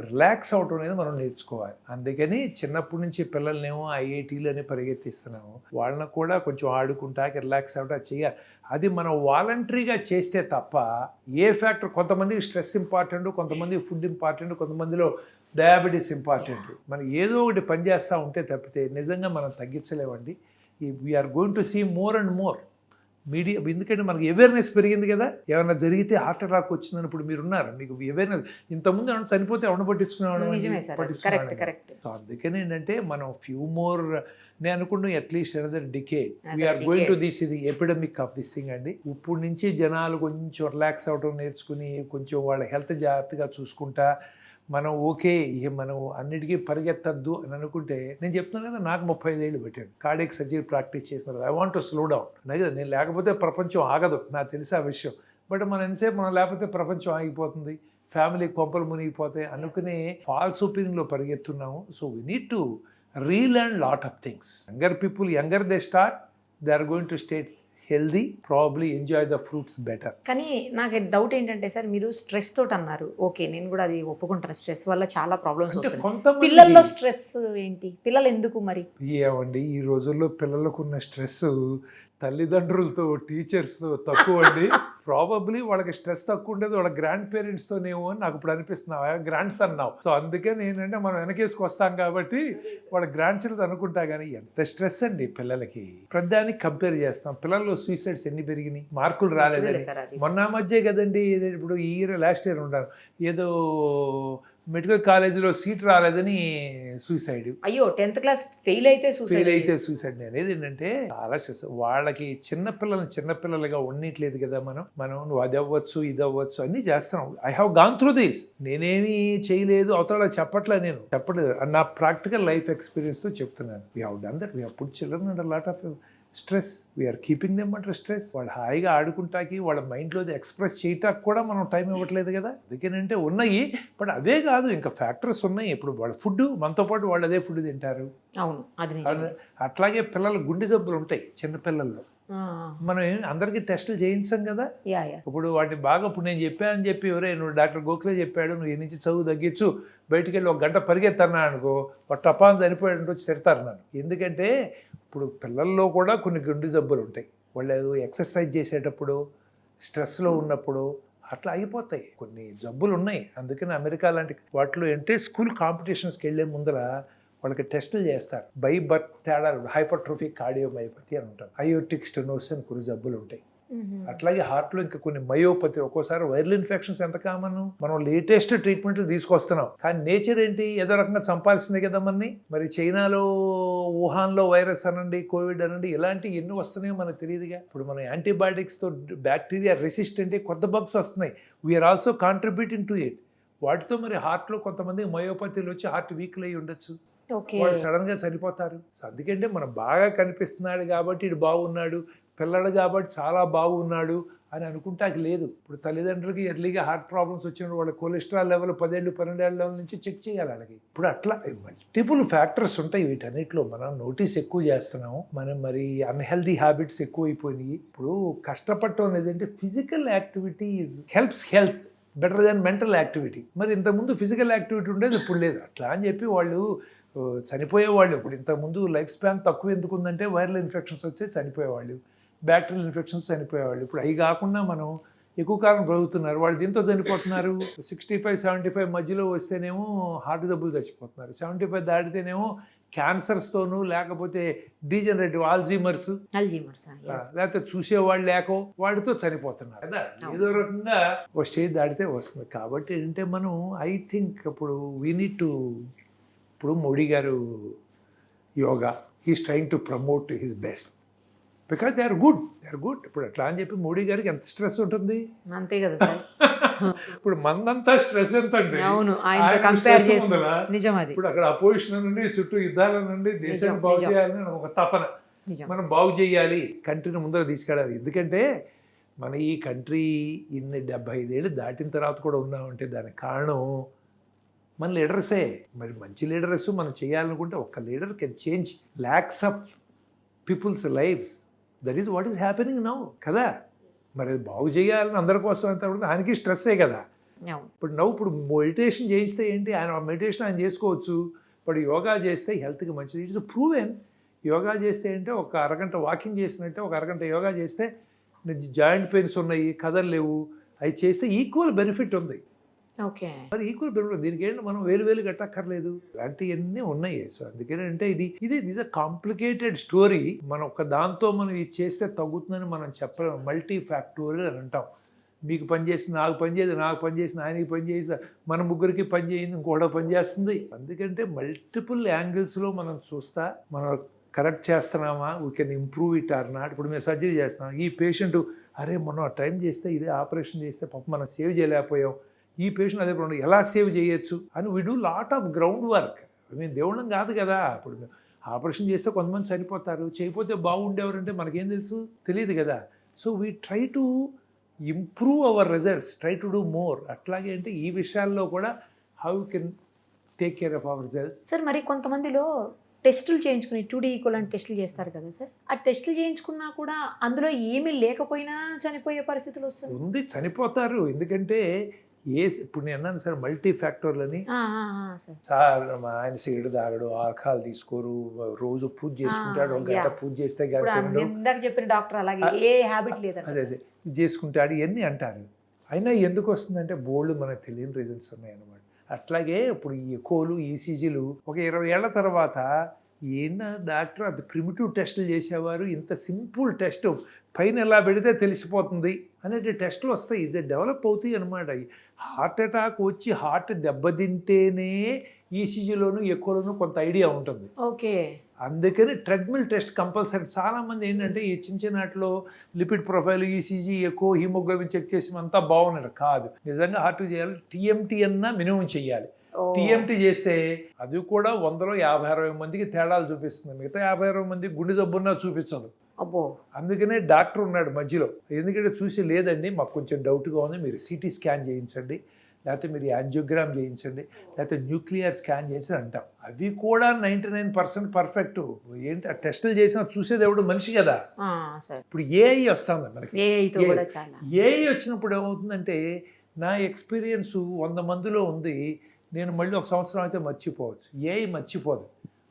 రిలాక్స్ అవటం అనేది మనం నేర్చుకోవాలి. అందుకని చిన్నప్పటి నుంచి పిల్లల్నేమో ఐఐటీలు అని పరిగెత్తిస్తున్నాము, వాళ్ళని కూడా కొంచెం ఆడుకుంటాకి రిలాక్స్ అవటం చేయాలి. అది మనం వాలంటరీగా చేస్తే తప్ప ఏ ఫ్యాక్టర్, కొంతమందికి స్ట్రెస్ ఇంపార్టెంట్, కొంతమందికి ఫుడ్ ఇంపార్టెంట్, కొంతమందిలో డయాబెటీస్ ఇంపార్టెంట్. మనం ఏదో ఒకటి పని చేస్తూ ఉంటే తప్పితే నిజంగా మనం తగ్గించలేమండి. We're going to see more and more media. ఎందుకంటే మనకి అవేర్నెస్ పెరిగింది కదా, ఏమైనా జరిగితే హార్ట్ అటాక్ వచ్చిందని ఇప్పుడు మీరున్నారు, మీకు అవేర్నెస్. ఇంతకుముందు ఏమైనా చనిపోతే ఎవరిని పట్టించుకునేవాడు. సో అందుకని ఏంటంటే మనం ఫ్యూ మోర్, నేను అనుకుంటున్నాను at least another decade we are going to this, ఇది ఎపిడమిక్ ఆఫ్ దిస్ థింగ్ అండి. ఇప్పుడు నుంచి జనాలు కొంచెం రిలాక్స్ అవడం నేర్చుకుని కొంచెం వాళ్ళ హెల్త్ జాగ్రత్తగా చూసుకుంటా మనం ఓకే, మనం అన్నిటికీ పరిగెత్తద్దు అని అనుకుంటే, నేను చెప్తున్నాను కదా నాకు 35 ఏళ్ళు పెట్టాను కార్డియాక్ సర్జరీ ప్రాక్టీస్ చేస్తున్నారు. I want to slow down. నేను లేకపోతే ప్రపంచం ఆగదు, నాకు తెలిసి ఆ విషయం. బట్ మనం ఎంతసేపు మనం లేకపోతే ప్రపంచం ఆగిపోతుంది, ఫ్యామిలీ కొంపలు మునిగిపోతాయి అనుకునే ఫాల్స్ ఒపీనియన్లో పరిగెత్తున్నాము. So we need to relearn lot of things. Younger they start, they are going to stay healthy, probably enjoy the fruits better. కానీ నాకు డౌట్ ఏంటంటే సార్, మీరు స్ట్రెస్ తోటి అన్నారు, ఓకే నేను కూడా అది ఒప్పుకుంటాను, స్ట్రెస్ వల్ల చాలా ప్రాబ్లమ్స్ వస్తాయి. పిల్లల్లో స్ట్రెస్ ఏంటి, పిల్లలు ఎందుకు మరి? ఏమండి ఈ రోజుల్లో పిల్లలకున్న స్ట్రెస్ తల్లిదండ్రులతో, టీచర్స్తో తక్కువ అండి. ప్రాబబ్లీ వాళ్ళకి స్ట్రెస్ తక్కువ ఉండేది వాళ్ళ గ్రాండ్ పేరెంట్స్తోనేమో అని నాకు ఇప్పుడు అనిపిస్తున్నావు, గ్రాండ్ సన్ నావు. సో అందుకని ఏంటంటే మనం వెనకేసుకు వస్తాం కాబట్టి వాళ్ళ గ్రాండ్ చిల్డ్రన్ అనుకుంటా. కానీ ఎంత స్ట్రెస్ అండి పిల్లలకి, ప్రతిదానికి కంపేర్ చేస్తాం. పిల్లల్లో సూసైడ్స్ ఎన్ని పెరిగినాయి, మార్కులు రాలేదని. మొన్న మధ్య కదండి, ఇప్పుడు ఈ ఇయర్ లాస్ట్ ఇయర్ ఉంటాను, ఏదో మెడికల్ కాలేజీలో సీట్ రాలేదని సూసైడ్. అయ్యో 10th క్లాస్ ఫెయిల్ అయితే సూసైడ్. నేను అనేది ఏంటంటే చాలా స్ట్రెస్. వాళ్ళకి చిన్నపిల్లలుగా ఉండట్లేదు కదా మనం నువ్వు అది అవ్వచ్చు ఇది అవ్వచ్చు అన్నీ చేస్తున్నాం. I have gone through this. నేనేమి చేయలేదు, అవతల చెప్పట్లేదు, నా ప్రాక్టికల్ లైఫ్ ఎక్స్పీరియన్స్తో చెప్తున్నాను. We have done that. We have put children under lot of stress. We are keeping them under stress. వాళ్ళు హాయిగా ఆడుకుంటాకి, వాళ్ళ మైండ్లో ఎక్స్ప్రెస్ చేయటానికి కూడా మనం టైం ఇవ్వట్లేదు కదా. అందుకేనంటే ఉన్నాయి, బట్ అవే కాదు ఇంకా ఫ్యాక్టర్స్ ఉన్నాయి. ఇప్పుడు వాళ్ళ ఫుడ్, మనతో పాటు వాళ్ళు అదే ఫుడ్ తింటారు. అట్లాగే పిల్లల గుండె జబ్బులు ఉంటాయి చిన్నపిల్లల్లో. మనం అందరికీ టెస్టులు చేయించాం కదా. ఇప్పుడు వాటిని బాగా, ఇప్పుడు నేను చెప్పానని చెప్పి నువ్వు డాక్టర్ గోఖలే చెప్పాడు, నువ్వు ఈ నుంచి చదువు తగ్గించు, బయటికి వెళ్ళి 1 గంట పరిగెత్తన్నా అనుకో, ఒక టపాన్ చనిపోయాడు వచ్చి తిడతారు నన్ను. ఎందుకంటే ఇప్పుడు పిల్లల్లో కూడా కొన్ని గుండె జబ్బులు ఉంటాయి. వాళ్ళు ఎక్సర్సైజ్ చేసేటప్పుడు, స్ట్రెస్లో ఉన్నప్పుడు అట్లా అయిపోతాయి. కొన్ని జబ్బులు ఉన్నాయి. అందుకని అమెరికా లాంటి వాటిలో అంటే స్కూల్ కాంపిటీషన్స్కి వెళ్ళే ముందర వాళ్ళకి టెస్టులు చేస్తారు. బై బర్త్ తేడా హైపర్ట్రోఫిక్ కార్డియోమయోపతి అని ఉంటారు, అయోటిక్ స్టెనోసిస్ అని కొన్ని జబ్బులు ఉంటాయి. అట్లాగే హార్ట్లో ఇంకా కొన్ని మయోపతి, ఒక్కోసారి వైరల్ ఇన్ఫెక్షన్స్ ఎంత కామన్. మనం లేటెస్ట్ ట్రీట్మెంట్లు తీసుకొస్తున్నాం, కానీ నేచర్ ఏంటి ఏదో రకంగా చంపాల్సిందే కదా మనని. మరి చైనాలో వుహాన్లో వైరస్ అనండి, కోవిడ్ అనండి, ఇలాంటివి ఎన్ని వస్తున్నాయో మనకు తెలియదుగా. ఇప్పుడు మనం యాంటీబయాటిక్స్తో బ్యాక్టీరియా రెసిస్టెంట్ కొత్త బగ్స్ వస్తున్నాయి, we are also contributing to it. వాటితో మరి హార్ట్లో కొంతమంది మయోపతిలు వచ్చి హార్ట్ వీక్లు అయ్యి ఉండొచ్చు, వాళ్ళు సడన్ గా చనిపోతారు. అందుకంటే మనం బాగా కనిపిస్తున్నాడు కాబట్టి ఇటు బాగున్నాడు, పిల్లడు కాబట్టి చాలా బాగున్నాడు అని అనుకుంటాకి లేదు. ఇప్పుడు తల్లిదండ్రులకి ఎర్లీగా హార్ట్ ప్రాబ్లమ్స్ వచ్చినప్పుడు వాళ్ళ కొలెస్ట్రాల్ లెవెల్ 10 ఏళ్ళు 12 ఏళ్ళ లెవెల్ నుంచి చెక్ చేయాలి వాళ్ళకి. ఇప్పుడు అట్లా మల్టిపుల్ ఫ్యాక్టర్స్ ఉంటాయి వీటన్నిటిలో. మనం నోటీస్ ఎక్కువ చేస్తున్నాము, మనం మరి అన్హెల్దీ హ్యాబిట్స్ ఎక్కువ అయిపోయినాయి. ఇప్పుడు కష్టపడటం అనేది అంటే physical activity helps health better than mental activity. మరి ఇంతకుముందు ఫిజికల్ యాక్టివిటీ ఉండేది, ఇప్పుడు లేదు. అట్లా అని చెప్పి వాళ్ళు చనిపోయేవాళ్ళు. ఇప్పుడు ఇంతకుముందు లైఫ్ స్పాన్ తక్కువ ఎందుకు ఉందంటే వైరల్ ఇన్ఫెక్షన్స్ వచ్చే చనిపోయేవాళ్ళు, బ్యాక్టీరియల్ ఇన్ఫెక్షన్స్ చనిపోయేవాళ్ళు. ఇప్పుడు అవి కాకుండా మనం ఎక్కువ కాలం బ్రతుకుతున్నారు. వాళ్ళు దీంతో చనిపోతున్నారు. 65-75 మధ్యలో వస్తేనేమో హార్ట్ జబ్బులు చచ్చిపోతున్నారు, 75 దాటితేనేమో క్యాన్సర్స్తోనూ, లేకపోతే డీజనరేటివ్ ఆల్జీమర్స్, లేకపోతే చూసేవాళ్ళు లేకో వాటితో చనిపోతున్నారు కదా. ఏదో రకంగా ఒక స్టేజ్ దాటితే వస్తుంది. కాబట్టి ఏంటంటే మనం ఐ థింక్ ఇప్పుడు వీ నీడ్ టు, ఇప్పుడు Modi garu yoga he's trying to promote his best because they are good. ఇప్పుడు అట్లా అని చెప్పి మోడీ గారికి ఎంత స్ట్రెస్ ఉంటుంది, అంతే కదా. ఇప్పుడు మందంతా స్ట్రెస్ ఎంత అండి. ఇప్పుడు అక్కడ అపోజిషన్ నుండి చుట్టూ యుద్ధాల నుండి దేశాన్ని బాగు చేయాలని ఒక తపన, మనం బాగు చేయాలి, కంట్రీని ముందర తీసుకెళ్ళాలి. ఎందుకంటే మన ఈ కంట్రీ ఇన్ని 75 ఏళ్ళు దాటిన తర్వాత కూడా ఉన్నామంటే దానికి కారణం మన లీడర్సే. మరి మంచి లీడర్స్ మనం చేయాలనుకుంటే ఒక్క leader can change lakhs of people's lifes. That is what is happening now కదా. మరి అది బాగు చేయాలని అందరి కోసం ఎంత ఉంటుంది, ఆయనకి స్ట్రెస్సే కదా. ఇప్పుడు మెడిటేషన్ చేయిస్తే ఏంటి, ఆయన మెడిటేషన్ ఆయన చేసుకోవచ్చు, ఇప్పుడు యోగా చేస్తే హెల్త్కి మంచిది. It's proven. యోగా చేస్తే అంటే ఒక అరగంట వాకింగ్ చేసినట్టే ఒక అరగంట యోగా చేస్తే జాయింట్ పెయిన్స్ ఉన్నాయి, కదలలేవు, అవి చేస్తే ఈక్వల్ బెనిఫిట్ ఉంది. మరి ఈక్వల్ బెనిఫిట్. దీనికి ఏంటి మనం వేలు కట్టక్కర్లేదు, ఇలాంటివన్నీ ఉన్నాయి. సో అందుకని అంటే ఇది అ కాంప్లికేటెడ్ స్టోరీ. మనం ఒక దాంతో మనం ఇది చేస్తే తగ్గుతుందని మనం చెప్పలేము. మల్టీ ఫ్యాక్టోరియల్ అని అంటాం. మీకు పని చేసి నాకు పని చేయదు, నాకు పని చేసిన ఆయనకి పని చేసి మన ముగ్గురికి పని చేయింది, ఇంకోటి పని చేస్తుంది. అందుకంటే మల్టిపుల్ యాంగిల్స్లో మనం చూస్తా మనం కరెక్ట్ చేస్తున్నామా, we can improve it or not. ఇప్పుడు మేము సర్జరీ చేస్తున్నాం, ఈ పేషెంట్ అరే మనం ఆ టైం చేస్తే ఇదే ఆపరేషన్ చేస్తే పాపం మనం సేవ్ చేయలేకపోయాం, ఈ పేషెంట్ అదే ప్రాబ్లం ఎలా సేవ్ చేయొచ్చు అని we do lot of ground work. మేము దేవుళ్ళం కాదు కదా. ఇప్పుడు ఆపరేషన్ చేస్తే కొంతమంది చనిపోతారు, చేయకపోతే బాగుండేవారంటే మనకేం తెలుసు, తెలియదు కదా. So we try to improve our results, try to do more. అట్లాగే అంటే ఈ విషయాల్లో కూడా how you can take care of our results. Sir మరి కొంతమందిలో టెస్టులు చేయించుకుని 2D ఈక్వలెంట్ టెస్టులు చేస్తారు కదా సార్, ఆ టెస్టులు చేయించుకున్నా కూడా అందులో ఏమీ లేకపోయినా చనిపోయే పరిస్థితులు వస్తుంది. చనిపోతారు. ఎందుకంటే ఇప్పుడు నేను అన్నాను సార్ మల్టీ ఫ్యాక్టర్లని. సార్ ఆయన సిగరెట్ తాగడు, ఆల్కహాల్ తీసుకోరు, రోజు పూజ చేసుకుంటాడు, ఒక గంట పూజ చేస్తే చెప్పిన డాక్టర్ అలాగే ఏ హ్యాబిట్ లేదు, అదే చేసుకుంటాడు, ఇవన్నీ అంటారు. అయినా ఎందుకు వస్తుందంటే బోల్డ్ మనకు తెలియని రీజన్స్ ఉన్నాయన్నమాట. అట్లాగే ఇప్పుడు ఈ ఎకోలు, ఈసీజీలు ఒక 20 ఏళ్ల తర్వాత ఏంటో డాక్టర్ అది ప్రిమిటివ్ టెస్టులు చేసేవారు, ఇంత సింపుల్ టెస్ట్ పైన ఎలా పెడితే తెలిసిపోతుంది అనేది టెస్టులు వస్తాయి. ఇది డెవలప్ అవుతాయి అనమాట. హార్ట్ అటాక్ వచ్చి హార్ట్ దెబ్బతింటేనే ఈసీజీలోను ఎక్కువలోనూ కొంత ఐడియా ఉంటుంది. ఓకే, అందుకని ట్రెడ్మిల్ టెస్ట్ కంపల్సరీ. చాలామంది ఏంటంటే ఈ చిన్న వాటిలో లిపిడ్ ప్రొఫైల్, ఈసీజీ, ఎక్కువ హీమోగ్లోబిన్ చెక్ చేసి అంతా బాగున్నారు కాదు. నిజంగా హార్ట్ చేయాలి, టీఎంటీ అన్నా మినిమం చెయ్యాలి. టీఎంటీ చేస్తే అది కూడా 100లో 50-60 మందికి తేడాలు చూపిస్తుంది, మిగతా 50-60 మందికి గుండె జబ్బున్నా చూపించదు. అందుకనే డాక్టర్ ఉన్నాడు మధ్యలో. ఎందుకంటే చూసి లేదండి మాకు కొంచెం డౌట్గా ఉంది, మీరు సిటీ స్కాన్ చేయించండి, లేకపోతే మీరు యాంజియోగ్రామ్ చేయించండి, లేకపోతే న్యూక్లియర్ స్కాన్ చేసి అంటాం. అవి కూడా 99% పర్ఫెక్ట్. ఏంటి ఆ టెస్టులు చేసినా చూసేది ఎవడు మనిషి కదా. ఇప్పుడు ఏఐ వస్తుంది మనకి. ఏఐ వచ్చినప్పుడు ఏమవుతుందంటే నా ఎక్స్పీరియన్స్ 100 మందిలో ఉంది, నేను మళ్ళీ ఒక సంవత్సరం అయితే మర్చిపోవచ్చు, ఏఐ మర్చిపోదు.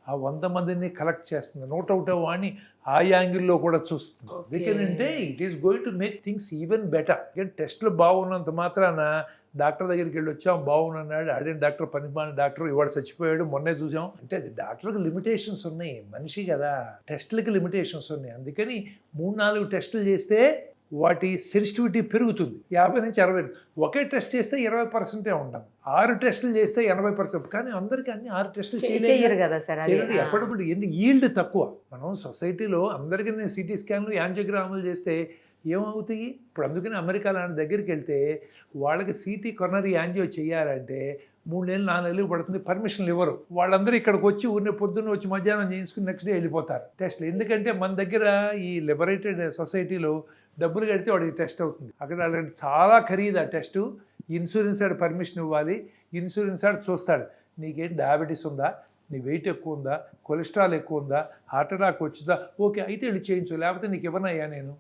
ఆ 100 మందిని కలెక్ట్ చేస్తుంది, నోట్ అవుట్ వాడిని ఆ యాంగిల్లో కూడా చూస్తుంది. ఎందుకంటే it is going to make things even better. టెస్టులు బాగున్నంత మాత్రాన డాక్టర్ దగ్గరికి వెళ్ళి వచ్చాం బాగున్నాడు, అదే డాక్టర్ పనిమాలిన డాక్టర్ ఇవాళ చచ్చిపోయాడు మొన్నే చూసాం అంటే అది డాక్టర్కి లిమిటేషన్స్ ఉన్నాయి, మనిషి కదా, టెస్టులకి లిమిటేషన్స్ ఉన్నాయి. అందుకని 3-4 టెస్టులు చేస్తే వాటి సెన్సిటివిటీ పెరుగుతుంది 50 నుంచి 60. ఒకే టెస్ట్ చేస్తే 20% ఉంటాం, 6 టెస్టులు చేస్తే 80%. కానీ అందరికీ అన్ని 6 టెస్టులు చేయలేరు కదా సార్. ఎప్పటికప్పుడు ఈల్డ్ తక్కువ. మనం సొసైటీలో అందరికీ సిటీ స్కాన్లు యాంజియోగ్రాములు చేస్తే ఏమవుతాయి? ఇప్పుడు అందుకని అమెరికా లాంటి దగ్గరికి వెళ్తే వాళ్ళకి సిటీ కొనరీ యాంజియో చేయాలంటే 3 నెలలు 4 నెలలు పడుతుంది, పర్మిషన్లు ఇవ్వరు. వాళ్ళందరూ ఇక్కడికి వచ్చి ఊరిని పొద్దున్న వచ్చి మధ్యాహ్నం చేయించుకుని నెక్స్ట్ డే వెళ్ళిపోతారు టెస్ట్లు. ఎందుకంటే మన దగ్గర ఈ లిబరేటెడ్ సొసైటీలో డబ్బులు కడితే వాడికి టెస్ట్ అవుతుంది. అక్కడ అలాంటి చాలా ఖరీదు ఆ టెస్టు. ఇన్సూరెన్స్ ఆడు పర్మిషన్ ఇవ్వాలి, ఇన్సూరెన్స్ ఆడు చూస్తాడు నీకేం డయాబెటీస్ ఉందా, నీ వెయిట్ ఎక్కువ ఉందా, కొలెస్ట్రాల్ ఎక్కువ ఉందా, హార్ట్ అటాక్ వచ్చిందా, ఓకే అయితే వెళ్ళి చేయించు, లేకపోతే నీకు ఇవ్వనయ్యా నేను.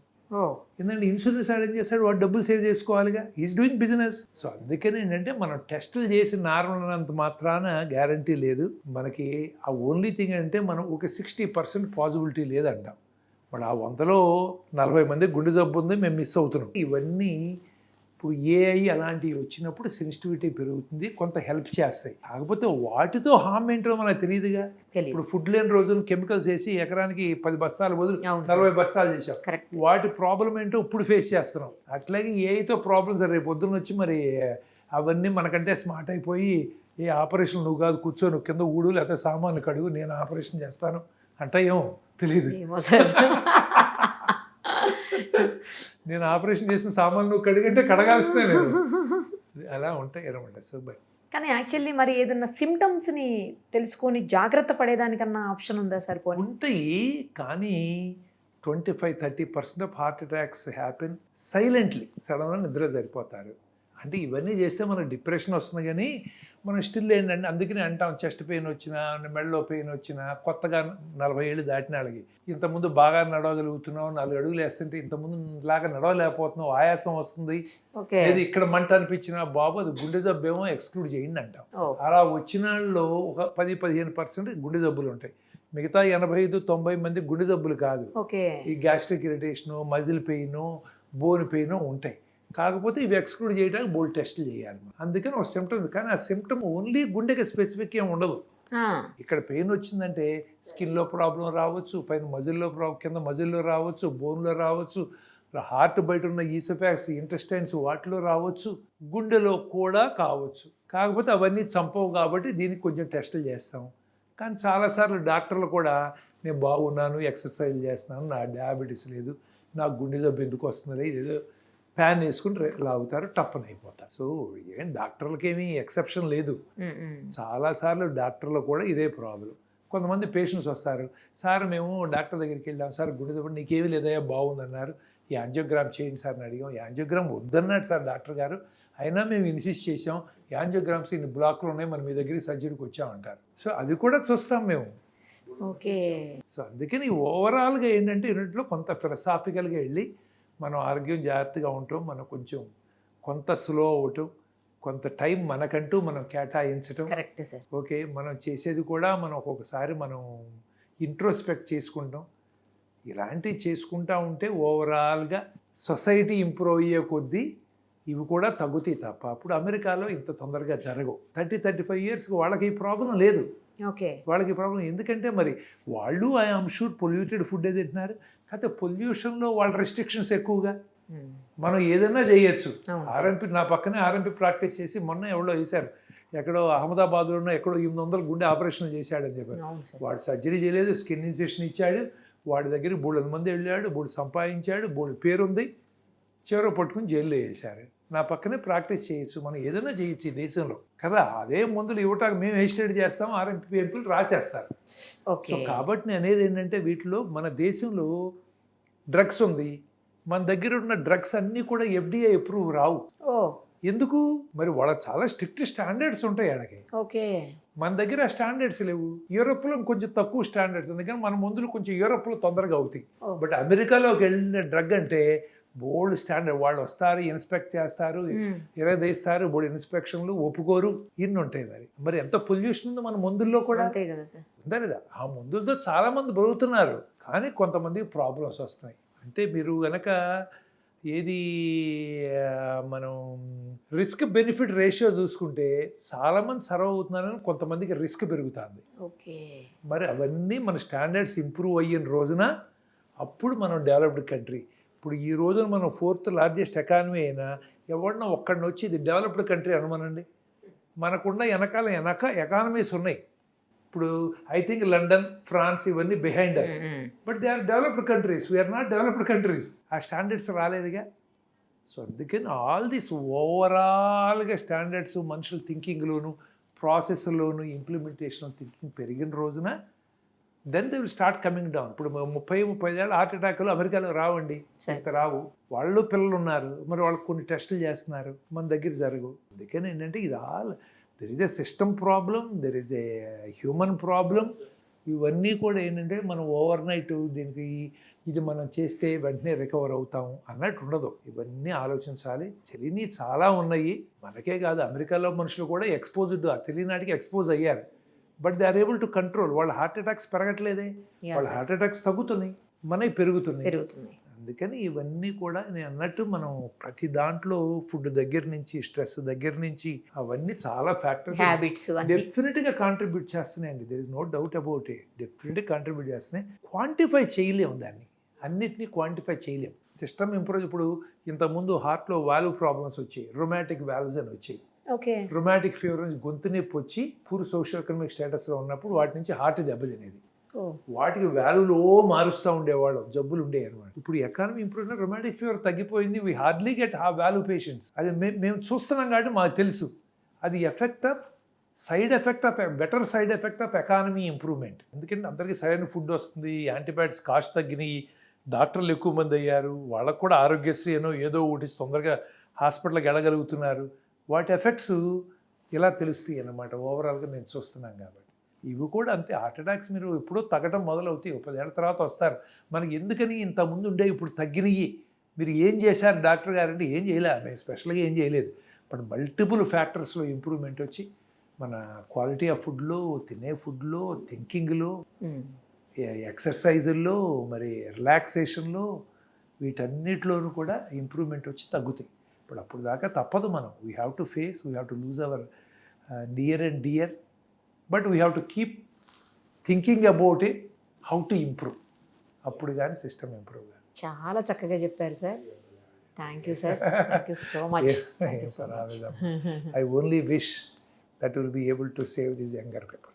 ఎందుకంటే ఇన్సూరెన్స్ ఆడు ఏం చేస్తాడు, వాడు డబ్బులు సేవ్ చేసుకోవాలిగా, ఈజ్ డూయింగ్ బిజినెస్. సో అందుకని ఏంటంటే మనం టెస్టులు చేసి నార్మల్ అన్నంత మాత్రాన గ్యారంటీ లేదు మనకి. ఆ ఓన్లీ థింగ్ అంటే మనం ఒక 60% పాసిబిలిటీ లేదంటాం. మరి ఆ 100లో 40 మంది గుండె జబ్బు ఉంది, మేము మిస్ అవుతున్నాం. ఇవన్నీ ఇప్పుడు ఏఐ అలాంటివి వచ్చినప్పుడు సెన్సిటివిటీ పెరుగుతుంది, కొంత హెల్ప్ చేస్తాయి. కాకపోతే వాటితో హామ్ ఏంటో మనకు తెలియదుగా. ఇప్పుడు ఫుడ్ లేని రోజులు కెమికల్స్ వేసి ఎకరానికి 10 బస్తాలు బదులు 40 బస్తాలు చేసాం. వాటి ప్రాబ్లం ఏంటో ఇప్పుడు ఫేస్ చేస్తున్నాం. అట్లాగే ఏఐతో ప్రాబ్లమ్స్ రేపు పొద్దున్న వచ్చి మరి అవన్నీ మనకంటే స్మార్ట్ అయిపోయి ఏ ఆపరేషన్ నువ్వు కాదు కూర్చో, నువ్వు కింద ఊడు లేకపోతే సామాన్లు కడుగు నేను ఆపరేషన్ చేస్తాను అంటే ఏమో తెలియదు. నేను ఆపరేషన్ చేసిన సామాన్లు నువ్వు కడిగంటే కడగాల్సిందే నేను. అలా ఉంటాయి అనమాట. సో బట్ కానీ యాక్చువల్లీ మరి ఏదన్నా సిమ్టమ్స్ని తెలుసుకొని జాగ్రత్త పడేదానికన్నా ఆప్షన్ ఉందా సార్? ఉంటాయి, కానీ 25-30% of heart attacks happen silently. సడన్గా నిద్ర సరిపోతారు. అంటే ఇవన్నీ చేస్తే మనకు డిప్రెషన్ వస్తుంది, కానీ మనం స్టిల్ ఏంటంటే అందుకనే అంటాం చెస్ట్ పెయిన్ వచ్చినా మెడలో పెయిన్ వచ్చినా కొత్తగా 40 ఏళ్ళు దాటిన వాళ్ళకి ఇంతకుముందు బాగా నడవగలుగుతున్నావు, 4 అడుగులు వేస్తుంటే ఇంతకుముందు లాగా నడవలేకపోతున్నావు, ఆయాసం వస్తుంది, లేదు ఇక్కడ మంట అనిపించినా బాబు అది గుండె జబ్బు ఏమో ఎక్స్క్లూడ్ చేయండి అంటాం. అలా వచ్చిన వాళ్ళలో ఒక 10-15% గుండె జబ్బులు ఉంటాయి. మిగతా 85-90 మంది గుండె జబ్బులు కాదు, ఈ gastric irritation, muscle pain, bone pain ఉంటాయి. కాకపోతే ఇవి ఎక్స్క్లూడ్ చేయడానికి బోల్డ్ టెస్టులు చేయాలి. అందుకని ఒక సిమ్టమ్, కానీ ఆ సిమ్టమ్ ఓన్లీ గుండెకి స్పెసిఫిక్ ఏమి ఉండదు. ఇక్కడ పెయిన్ వచ్చిందంటే స్కిన్లో ప్రాబ్లం రావచ్చు, పైన మజిల్లో కింద మజిల్లో రావచ్చు, బోన్లో రావచ్చు, హార్ట్ బయట ఉన్న ఈసోఫాక్స్ ఇంటెస్టైన్స్ వాటిలో రావచ్చు, గుండెలో కూడా కావచ్చు. కాకపోతే అవన్నీ చంపవు కాబట్టి దీనికి కొంచెం టెస్టులు చేస్తాం. కానీ చాలాసార్లు డాక్టర్లు కూడా నేను బాగున్నాను, ఎక్సర్సైజ్ చేస్తున్నాను, నా డయాబెటీస్ లేదు, నాకు గుండె జబ్బు ఎందుకు వస్తుంది, ఇదేదో ఫ్యాన్ వేసుకుని లాగుతారు, టప్పని అయిపోతారు. సో ఏం డాక్టర్లకి ఏమీ ఎక్సెప్షన్ లేదు. చాలాసార్లు డాక్టర్లు కూడా ఇదే ప్రాబ్లం. కొంతమంది పేషెంట్స్ వస్తారు, సార్ మేము డాక్టర్ దగ్గరికి వెళ్ళాం సార్, గుండె జబ్బు నీకేమీ లేదయ్యా బాగుందన్నారు, ఈ యాంజియోగ్రామ్ చేయండి సార్ అని అడిగాం. యాంజియోగ్రామ్ వద్దన్నాడు సార్ డాక్టర్ గారు, అయినా మేము ఇన్సిస్ట్ చేసాం, యాంజియోగ్రామ్స్ ఇన్ని బ్లాక్లు ఉన్నాయి, మనం మీ దగ్గరికి సర్జరీకి వచ్చామంటారు. సో అది కూడా చూస్తాం మేము. సో అందుకని ఓవరాల్గా ఏంటంటే యూనిట్లో కొంత ఫిలసాఫికల్గా వెళ్ళి మనం ఆరోగ్యం జాగ్రత్తగా ఉంటాం, మనం కొంచెం కొంత స్లో అవటం, కొంత టైం మనకంటూ మనం కేటాయించటం. Correct sir. ఓకే, మనం చేసేది కూడా మనం ఒక్కొక్కసారి మనం ఇంట్రోస్పెక్ట్ చేసుకుంటాం. ఇలాంటివి చేసుకుంటూ ఉంటే ఓవరాల్గా సొసైటీ ఇంప్రూవ్ అయ్యే కొద్దీ ఇవి కూడా తగ్గుతాయి తప్ప అప్పుడు అమెరికాలో ఇంత తొందరగా జరగవు. 30-35 ఇయర్స్కి వాళ్ళకి ఈ ప్రాబ్లం లేదు. వాళ్ళకి ప్రాబ్లం ఎందుకంటే మరి వాళ్ళు ఐఎమ్ షూర్ పొల్యూటెడ్ ఫుడ్ తింటున్నారు, కాకపోతే పొల్యూషన్లో వాళ్ళ రెస్ట్రిక్షన్స్ ఎక్కువగా. మనం ఏదైనా చేయొచ్చు. ఆర్ఎంపీ నా పక్కనే ఆర్ఎంపీ ప్రాక్టీస్ చేసి మొన్న ఎవడో వేశారు, ఎక్కడో అహ్మదాబాద్లోనో ఎక్కడో 800 గుండె ఆపరేషన్ చేశాడని చెప్పారు. వాడు సర్జరీ చేయలేదు, స్కిన్ ఇన్జెక్షన్ ఇచ్చాడు, వాడి దగ్గరికి 300 మంది వెళ్ళాడు, 3 సంపాదించాడు, 3 పేరుంది, చివరి పట్టుకుని జైల్లో వేశారు. నా పక్కనే ప్రాక్టీస్ చేయొచ్చు, మనం ఏదైనా చేయొచ్చు ఈ దేశంలో కదా. అదే మందులు ఇవ్వటానికి మేము ఎస్టేట్ చేస్తాం, ఆర్ఎంపీ ఎంపీలు రాసేస్తారు. సో కాబట్టి నేను అనేది ఏంటంటే వీటిలో మన దేశంలో డ్రగ్స్ ఉంది, మన దగ్గర ఉన్న డ్రగ్స్ అన్నీ కూడా FDA అప్రూవ్ రావు. ఎందుకు మరి? వాళ్ళ చాలా స్ట్రిక్ట్ స్టాండర్డ్స్ ఉంటాయి వాళ్ళకి. మన దగ్గర స్టాండర్డ్స్ లేవు. యూరోప్లో కొంచెం తక్కువ స్టాండర్డ్స్, అందుకని మన మందులు కొంచెం యూరోప్లో తొందరగా అవుతాయి. బట్ అమెరికాలోకి వెళ్ళిన డ్రగ్ అంటే బోల్డ్ స్టాండర్డ్ వాళ్ళు వస్తారు, ఇన్స్పెక్ట్ చేస్తారు, ఇరదీస్తారు, బోల్డ్ ఇన్స్పెక్షన్లు ఒప్పుకోరు, ఇన్ని ఉంటాయి. మరి ఎంత పొల్యూషన్ ఉందో మన మందుల్లో కూడా అంతే కదా సార్. ఉందా లేదా? ఆ మందులతో చాలా మంది బతుకుతున్నారు, కానీ కొంతమందికి ప్రాబ్లమ్స్ వస్తున్నాయి. అంటే మీరు గనక ఏది మనం రిస్క్ బెనిఫిట్ రేషియో చూసుకుంటే చాలామంది సర్వ్ అవుతున్నారని కొంతమందికి రిస్క్ పెరుగుతుంది. ఓకే. మరి అవన్నీ మన స్టాండర్డ్స్ ఇంప్రూవ్ అయిన రోజున అప్పుడు మనం డెవలప్డ్ కంట్రీ. ఇప్పుడు ఈ రోజున మనం 4th లార్జెస్ట్ ఎకానమీ అయినా ఎవరినో ఒక్కడిని వచ్చి ఇది డెవలప్డ్ కంట్రీ అనమనండి. మనకున్న వెనకాల ఎకానమీస్ ఉన్నాయి. ఇప్పుడు ఐ థింక్ లండన్, ఫ్రాన్స్ ఇవన్నీ behind us, but they are developed countries, we are not developed countries. ఆ స్టాండర్డ్స్ రాలేదుగా. సో అందుకని ఆల్ దిస్ ఓవరాల్గా స్టాండర్డ్స్ మనుషుల థింకింగ్లోను, ప్రాసెస్లోను, ఇంప్లిమెంటేషన్ థింకింగ్ పెరిగిన రోజున then they will start coming down. ఇప్పుడు 30-35 ఏళ్ళ హార్ట్ అటాక్లు అమెరికాలో రావండి, ఇంత రావు. వాళ్ళు పిల్లలు ఉన్నారు, మరి వాళ్ళకి కొన్ని టెస్టులు చేస్తున్నారు, మన దగ్గర జరగవు. అందుకని ఏంటంటే ఇది all there is a system problem, there is a human problem. ఇవన్నీ కూడా ఏంటంటే మనం ఓవర్ నైట్ దీనికి ఇది మనం చేస్తే వెంటనే రికవర్ అవుతాము అన్నట్టు ఉండదు. ఇవన్నీ ఆలోచించాలి. తెలియని చాలా ఉన్నాయి, మనకే కాదు అమెరికాలో మనుషులు కూడా ఎక్స్పోజ్డ్, తెలియనాటికి ఎక్స్పోజ్ అయ్యారు. But they are able to control. వాళ్ళ హార్ట్ అటాక్స్ పెరగట్లేదే, వాళ్ళ హార్ట్ అటాక్స్ తగ్గుతున్నాయి, మనవి పెరుగుతున్నాయి. అందుకని ఇవన్నీ కూడా నేను అన్నట్టు మనం ప్రతి దాంట్లో ఫుడ్ దగ్గర నుంచి, స్ట్రెస్ దగ్గర నుంచి, అవన్నీ చాలా ఫ్యాక్టర్స్ డెఫినెట్గా కాంట్రిబ్యూట్ చేస్తున్నాయండి. There is no doubt about it. డెఫినెట్గా కాంట్రిబ్యూట్ చేస్తున్నాయి. క్వాంటిఫై చేయలేము దాన్ని, అన్నిటినీ క్వాంటిఫై చేయలేము. System improve. ఇప్పుడు ఇంతకుముందు హార్ట్లో వాల్వ్ ప్రాబ్లమ్స్ వచ్చాయి, రొమాటిక్ వాల్వ్స్ అని వచ్చాయి. రొమాటిక్ ఫీవర్ నుంచి గొంతు నొప్పి వచ్చి పూర్ సోషల్ ఎకనామిక్ స్టేటస్లో ఉన్నప్పుడు వాటి నుంచి హార్ట్ దెబ్బతినేది. వాటికి వాల్యూలో మారుస్తూ ఉండేవాళ్ళం, జబ్బులు ఉండేవి అనమాట. ఇప్పుడు ఎకానమీ ఇంప్రూవ్ అయినా రొమాటిక్ ఫీవర్ తగ్గిపోయింది. వీ హార్డ్లీ గెట్ ఆ వాల్యూ పేషెంట్స్. అది మేము చూస్తున్నాం కాబట్టి మాకు తెలుసు. అది effect of side effect of better side effect of economy improvement. ఎందుకంటే అందరికీ సరైన ఫుడ్ వస్తుంది, యాంటీబయాటిక్స్ కాస్ట్ తగ్గినాయి, డాక్టర్లు ఎక్కువ మంది అయ్యారు, వాళ్ళకు కూడా ఆరోగ్యశ్రీ ఏదో ఒకటి తొందరగా హాస్పిటల్కి వెళ్ళగలుగుతున్నారు. వాటి ఎఫెక్ట్స్ ఇలా తెలుస్తాయి అన్నమాట. ఓవరాల్గా మేము చూస్తున్నాం కాబట్టి ఇవి కూడా అంతే. హార్ట్ అటాక్స్ మీరు ఎప్పుడో తగ్గడం మొదలవుతాయి, 10 ఏళ్ళ తర్వాత వస్తారు. మనకి ఎందుకని ఇంతకుముందు ఉండే ఇప్పుడు తగ్గినవి మీరు ఏం చేశారు డాక్టర్ గారు అంటే ఏం చేయలే, మేము స్పెషల్గా ఏం చేయలేదు. బట్ మల్టిపుల్ ఫ్యాక్టర్స్లో ఇంప్రూవ్మెంట్ వచ్చి మన క్వాలిటీ ఆఫ్ ఫుడ్లో, తినే ఫుడ్లో, థింకింగ్లో, ఎక్సర్సైజుల్లో, మరి రిలాక్సేషన్లో, వీటన్నిటిలోనూ కూడా ఇంప్రూవ్మెంట్ వచ్చి తగ్గుతాయి. ఇప్పుడు అప్పుడు దాకా తప్పదు. మనం we have to face, we have to lose our near and dear, but we have to keep thinking about it, how to improve. అప్పుడు కానీ సిస్టమ్ ఇంప్రూవ్ కాదు. చాలా చక్కగా చెప్పారు sir. Thank you sir, thank you so much. I only wish that we'll be able to save these younger people.